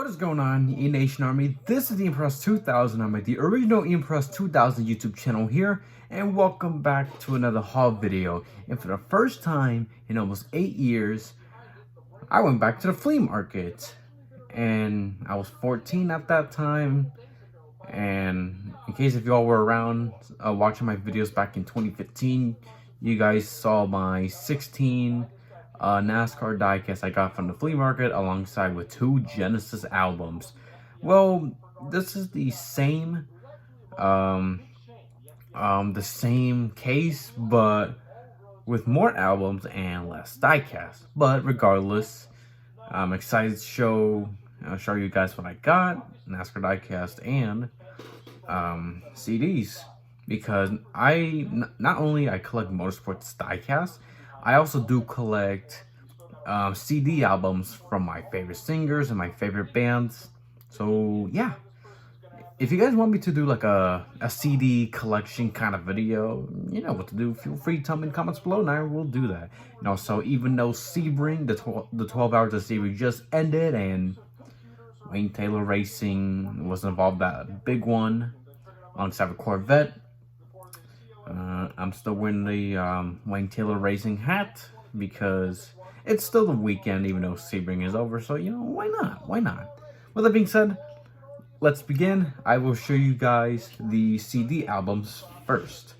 What is going on, E Nation Army? This is the Impress 2000 Army, the original Impress 2000 YouTube channel here, and welcome back to another haul video. And for the first time in almost 8 years, I went back to the flea market. And I was 14 at that time. And in case if y'all were around watching my videos back in 2015, you guys saw my 16 NASCAR diecast I got from the flea market alongside with 2 Genesis albums. Well, this is the same case, but with more albums and less diecast. But regardless, I'm excited to show you guys what I got, NASCAR diecast and CDs, because not only I collect motorsports diecast, I also do collect CD albums from my favorite singers and my favorite bands. So yeah, if you guys want me to do like a CD collection kind of video, you know what to do. Feel free to tell me in the comments below and I will do that. And also, even though Sebring, the 12 hours of Sebring just ended and Wayne Taylor Racing was involved, that big one alongside a Corvette, I'm still wearing the Wayne Taylor Racing hat because it's still the weekend, even though Sebring is over. So, you know, why not? Why not? With that being said, let's begin. I will show you guys the CD albums first.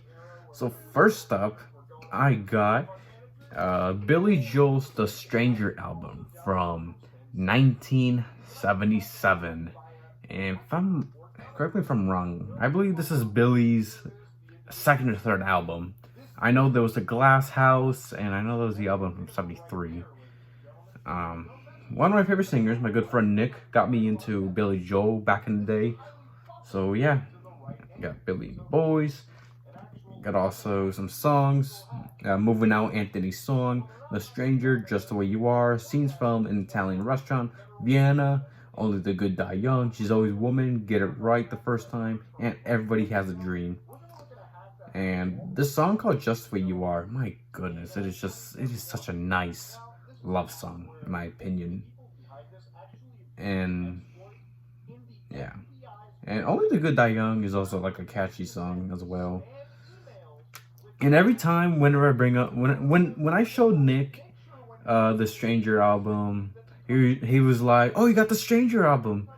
So first up, I got Billy Joel's The Stranger album from 1977. And correct me if I'm wrong, I believe this is Billy's second or third album. I know there was the Glass House, and I know there was the album from 73. One of my favorite singers, my good friend Nick, got me into Billy Joel back in the day. So yeah, got Billy and the Boys. Got also some songs. Moving Out, Anthony's song. The Stranger, Just the Way You Are. Scenes from an Italian Restaurant. Vienna, Only the Good Die Young. She's Always Woman, Get It Right the First Time. And Everybody Has a Dream. And this song called Just the Way You Are, my goodness, it is such a nice love song, in my opinion. And yeah, and Only the Good Die Young is also like a catchy song as well. And every time whenever I bring up when I showed Nick the Stranger album, he was like, "Oh, you got the Stranger album."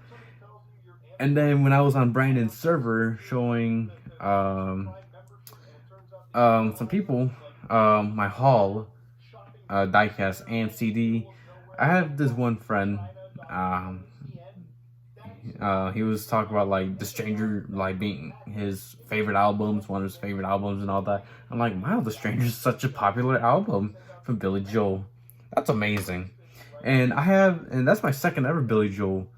And then when I was on Brandon's server showing some people my haul diecast and CD, I have this one friend, he was talking about like The Stranger like being his favorite albums, one of his favorite albums and all that. I'm like, wow, The Stranger is such a popular album from Billy Joel. That's amazing. And that's my second ever Billy Joel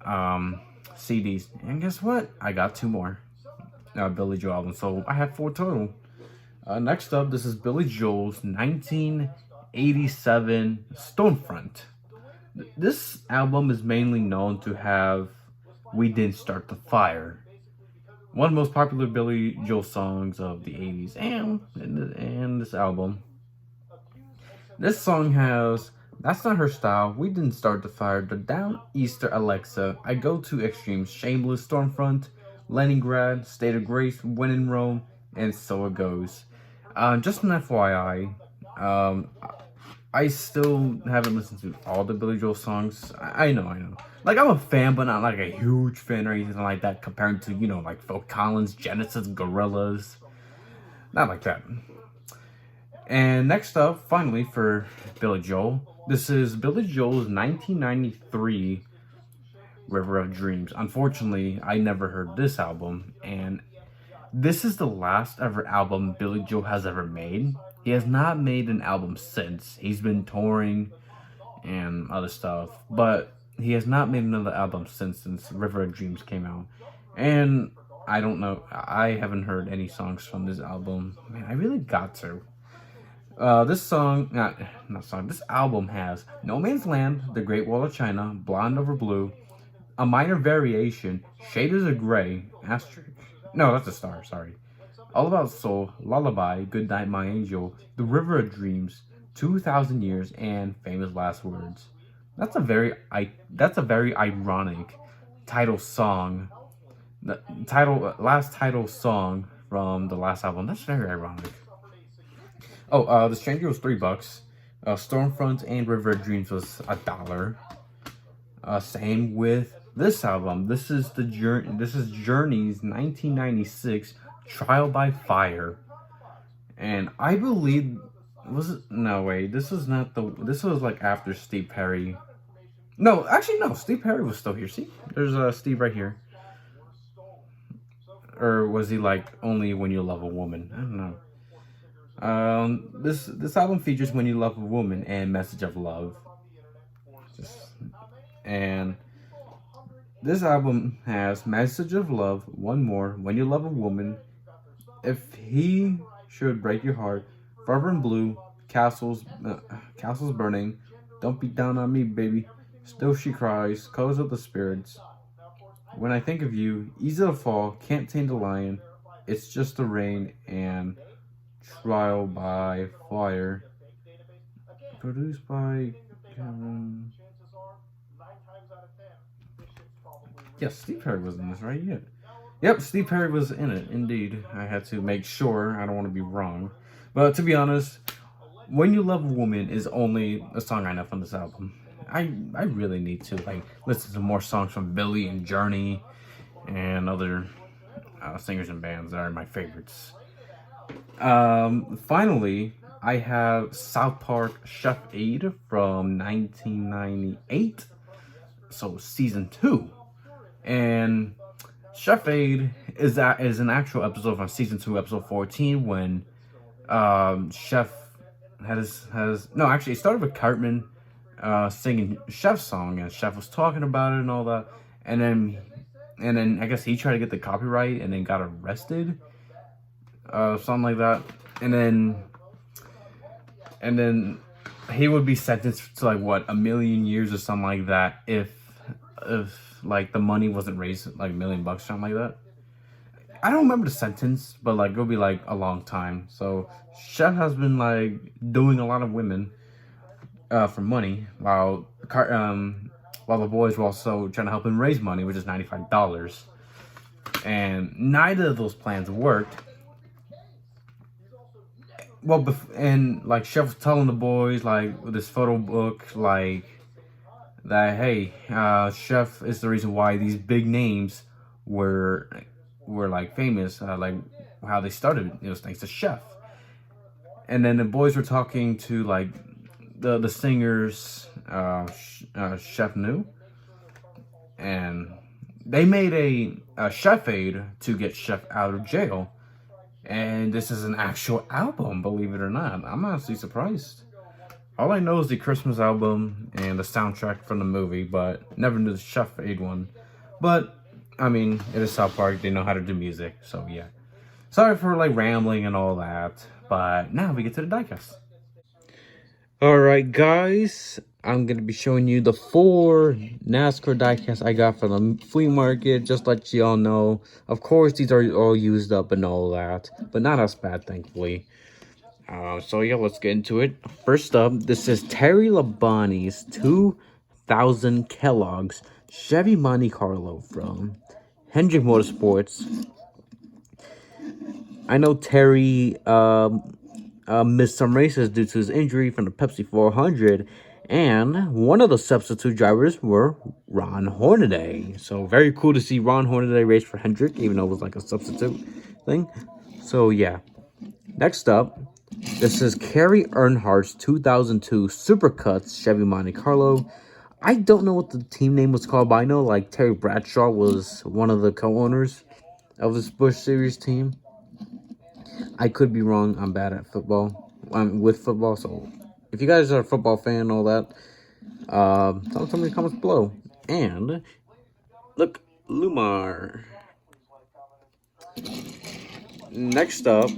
CDs. And guess what? I got 2 more Billy Joel albums, so I have 4 total. Next up, this is Billy Joel's 1987 Stormfront. This album is mainly known to have We Didn't Start the Fire, one of the most popular Billy Joel songs of the 80s, and this album. This song has That's Not Her Style, We Didn't Start the Fire, The Down Easter Alexa, I Go to Extremes, Shameless, Stormfront, Leningrad, State of Grace, When in Rome, and So It Goes. Just an FYI, I still haven't listened to all the Billy Joel songs. I know. Like, I'm a fan, but not like a huge fan or anything like that, compared to, you know, like Phil Collins, Genesis, Gorillaz. Not like that. And next up, finally, for Billy Joel, this is Billy Joel's 1993 River of Dreams. Unfortunately, I never heard this album, and this is the last ever album Billy Joel has ever made. He has not made an album since. He's been touring and other stuff, but he has not made another album since River of Dreams came out. And I don't know, I haven't heard any songs from this album. Man, I really got to. This album has No Man's Land, The Great Wall of China, Blonde Over Blue, A Minor Variation, Shades of Grey, Asterisk. No, that's a star, sorry. All About Soul, Lullaby, Good Night My Angel, The River of Dreams, 2,000 Years, and Famous Last Words. that's a very ironic title song. The title last title song from the last album. That's very ironic. Oh, The Stranger was $3. Stormfront and River of Dreams was $1. Same with this album. This is the journey. This is Journey's 1996 Trial by Fire, and I believe was it? No wait, this was not the. This was like after Steve Perry. No, actually no. Steve Perry was still here. See, there's Steve right here. Or was he like only When You Love a Woman? I don't know. This album features When You Love a Woman and Message of Love. Just, and this album has Message of Love, One More, When You Love a Woman, If He Should Break Your Heart, Forever in Blue, Castles Burning, Don't Beat Down on Me, Baby, Still She Cries, Colors of the Spirits, When I Think of You, Easy to Fall, Can't Tame the Lion, It's Just the Rain, and Trial by Fire. Produced by Kevin. Yes, Steve Perry was in this, right? Yeah. Yep, Steve Perry was in it, indeed. I had to make sure. I don't want to be wrong. But to be honest, When You Love a Woman is only a song I know from this album. I really need to like listen to more songs from Billy and Journey and other singers and bands that are my favorites. Finally, I have South Park Chef Aid from 1998, so season 2. And Chef Aid is an actual episode from season 2, episode 14, when Chef has no, actually it started with Cartman singing Chef's song, and Chef was talking about it and all that, and then I guess he tried to get the copyright and then got arrested, something like that, and then he would be sentenced to like what, 1,000,000 years or something like that if like the money wasn't raised like $1,000,000, something like that. I don't remember the sentence, but like it'll be like a long time. So Chef has been like doing a lot of women for money, while the boys were also trying to help him raise money, which is $95. And neither of those plans worked. Well, and like Chef was telling the boys like with this photo book, like that, hey, Chef is the reason why these big names were like famous, like how they started. It was thanks to Chef. And then the boys were talking to like the singers, Chef knew, and they made a Chef Aid to get Chef out of jail. And this is an actual album, believe it or not. I'm honestly surprised. All I know is the Christmas album and the soundtrack from the movie, but never knew the Chef Aid one. But I mean, it is South Park. They know how to do music, so yeah. Sorry for like rambling and all that, but now we get to the diecast. Alright guys, I'm going to be showing you the 4 NASCAR diecasts I got from the flea market, just to let y'all know. Of course, these are all used up and all that, but not as bad, thankfully. So yeah, let's get into it. First up, this is Terry Labonte's 2000 Kellogg's Chevy Monte Carlo from Hendrick Motorsports. I know Terry missed some races due to his injury from the Pepsi 400, and one of the substitute drivers were Ron Hornaday. So very cool to see Ron Hornaday race for Hendrick, even though it was like a substitute thing. So yeah. Next up, this is Kerry Earnhardt's 2002 Supercuts Chevy Monte Carlo. I don't know what the team name was called, but I know like Terry Bradshaw was one of the co-owners of this Busch Series team. I could be wrong. I'm bad at football. I'm with football, so if you guys are a football fan and all that, tell me in the comments below. And look, Lumar. Next up,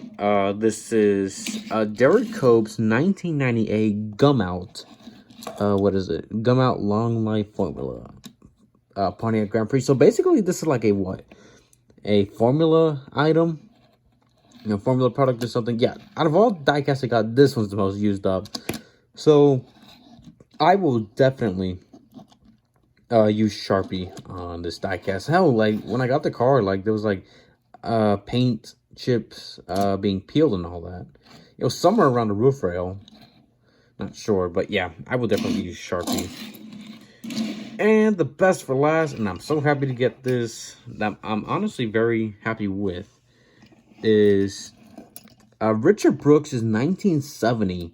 this is Derek Cope's 1998 Gum Out. What is it? Gum Out Long Life Formula. Pontiac Grand Prix. So basically, this is like a what? A formula item? You know, formula product or something. Yeah, out of all diecasts I got, this one's the most used up. So I will definitely use Sharpie on this diecast. Hell, like when I got the car, like there was like paint chips being peeled and all that. It was somewhere around the roof rail. Not sure, but yeah, I will definitely use Sharpie. And the best for last, and I'm so happy to get this, that I'm honestly very happy with, is Richard Brooks' 1970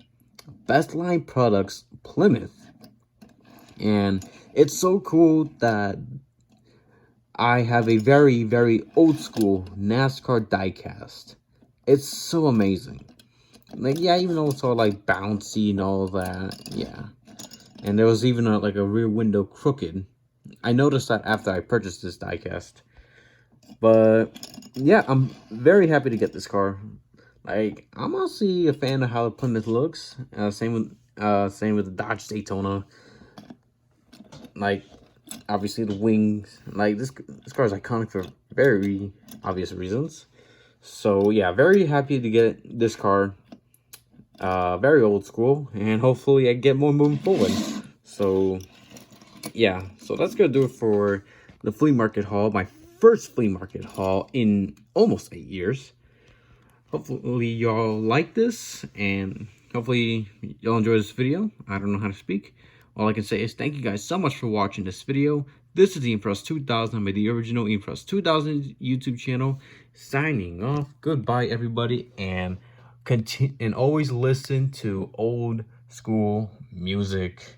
Best Line Products Plymouth. And it's so cool that I have a very, very old school NASCAR diecast. It's so amazing. Like, yeah, even though it's all like bouncy and all that, yeah. And there was even like a rear window crooked. I noticed that after I purchased this diecast. But yeah, I'm very happy to get this car. Like, I'm honestly a fan of how the Plymouth looks. Same with the Dodge Daytona. Like, obviously the wings. Like, this car is iconic for very obvious reasons. So yeah, very happy to get this car. Very old school, and hopefully I get more moving forward. So yeah, so that's gonna do it for the flea market haul. My first flea market haul in almost 8 years. Hopefully y'all like this, and hopefully y'all enjoy this video. I don't know how to speak. All I can say is thank you guys so much for watching this video. This is the Impress 2000. I made the original Impress 2000 YouTube channel. Signing off. Goodbye, everybody, and always listen to old school music.